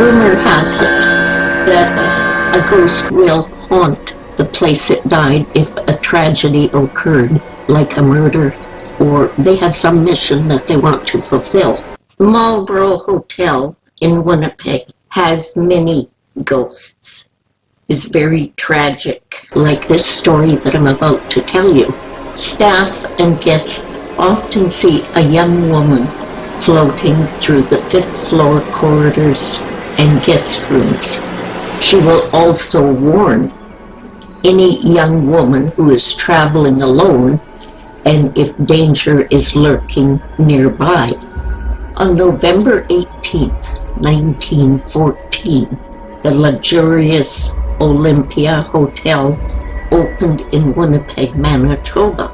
Rumor has it that a ghost will haunt the place it died if a tragedy occurred, like a murder, or they have some mission that they want to fulfill. Marlborough Hotel in Winnipeg has many ghosts. It's very tragic, like this story that I'm about to tell you. Staff and guests often see a young woman floating through the 5th floor corridors and guest rooms. She will also warn any young woman who is traveling alone and if danger is lurking nearby. On November 18th, 1914, the luxurious Olympia Hotel opened in Winnipeg, Manitoba.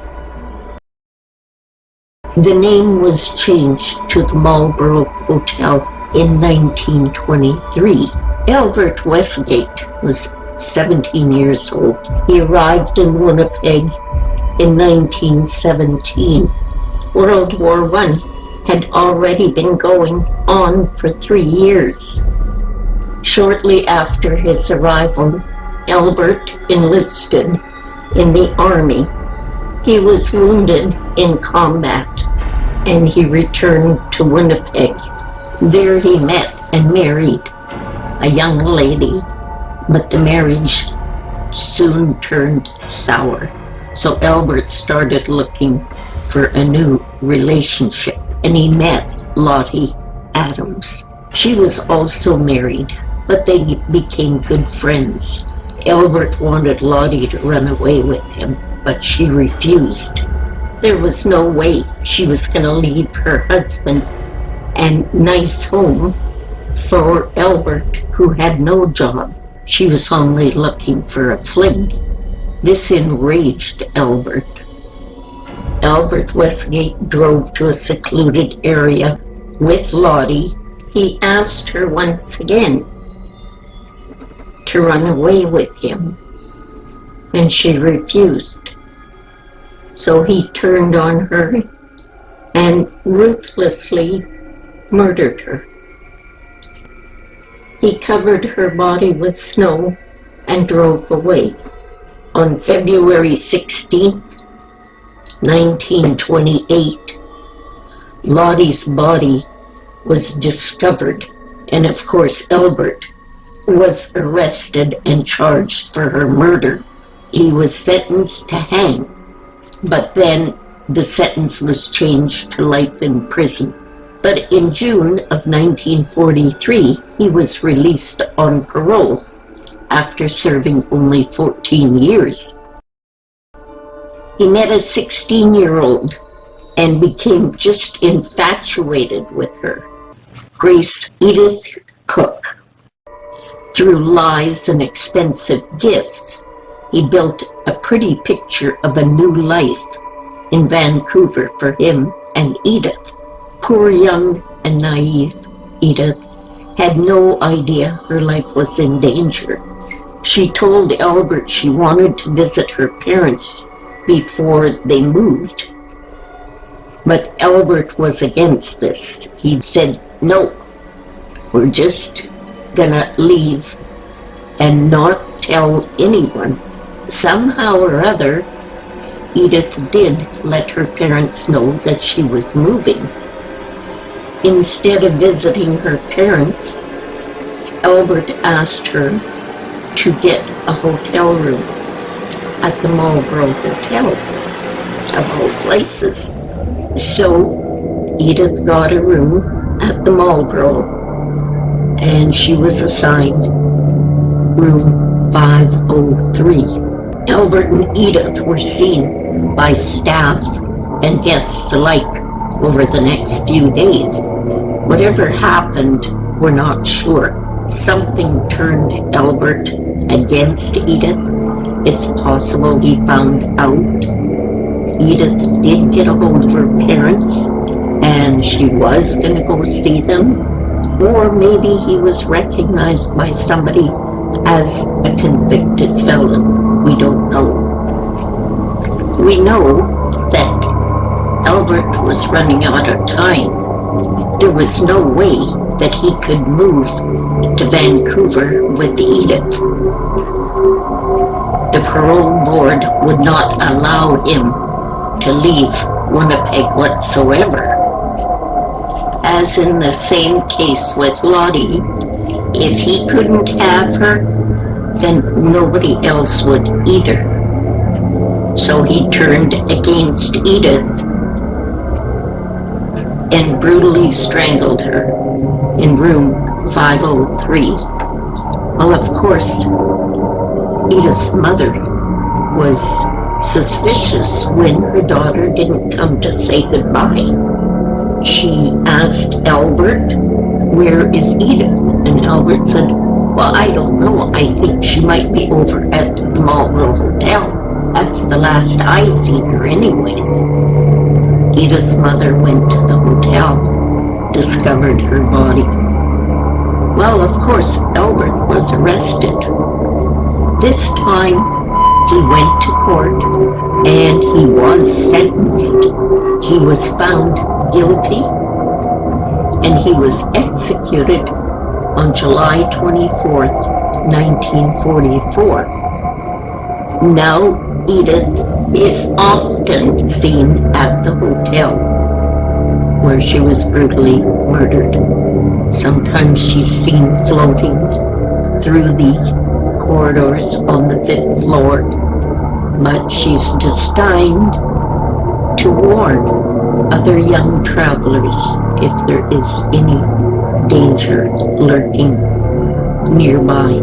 The name was changed to the Marlborough Hotel in 1923. Albert Westgate was 17 years old. He arrived in Winnipeg in 1917. World War I had already been going on for 3 years. Shortly after his arrival, Albert enlisted in the army. He was wounded in combat and he returned to Winnipeg. There he met and married a young lady, but the marriage soon turned sour. So Albert started looking for a new relationship, and he met Lottie Adams. She was also married, but they became good friends. Albert wanted Lottie to run away with him, but she refused. There was no way she was going to leave her husband and nice home for Albert, who had no job. She was only looking for a fling. This enraged Albert. Albert Westgate drove to a secluded area with Lottie. He asked her once again to run away with him, and she refused. So he turned on her and ruthlessly murdered her. He covered her body with snow and drove away. On February 16th, 1928, Lottie's body was discovered, and of course Albert was arrested and charged for her murder. He was sentenced to hang, but then the sentence was changed to life in prison. But in June of 1943, he was released on parole after serving only 14 years. He met a 16-year-old and became just infatuated with her, Grace Edith Cook. Through lies and expensive gifts, he built a pretty picture of a new life in Vancouver for him and Edith. Poor young and naive Edith had no idea her life was in danger. She told Albert she wanted to visit her parents before they moved. But Albert was against this. He said, "No, we're just gonna leave and not tell anyone." Somehow or other, Edith did let her parents know that she was moving. Instead of visiting her parents, Albert asked her to get a hotel room at the Marlborough Hotel, of all places. So Edith got a room at the Marlborough, and she was assigned room 503. Albert and Edith were seen by staff and guests alike over the next few days. Whatever happened, we're not sure. Something turned Albert against Edith. It's possible he found out. Edith did get a hold of her parents, and she was going to go see them. Or maybe he was recognized by somebody as a convicted felon. We don't know. We know that Albert was running out of time. There was no way that he could move to Vancouver with Edith. The parole board would not allow him to leave Winnipeg whatsoever. As in the same case with Lottie, if he couldn't have her, then nobody else would either. So he turned against Edith and brutally strangled her in room 503. Well, of course, Edith's mother was suspicious when her daughter didn't come to say goodbye. She asked Albert, "Where is Edith?" And Albert said, "Well, I don't know. I think she might be over at the Marlborough Hotel. That's the last I seen her anyways." Edith's mother went to the hotel, discovered her body. Well, of course, Albert was arrested. This time, he went to court and he was sentenced. He was found guilty and he was executed on July 24th, 1944. Now, Edith is often seen at the hotel where she was brutally murdered. Sometimes she's seen floating through the corridors on the 5th floor, but she's destined to warn other young travelers if there is any danger lurking nearby.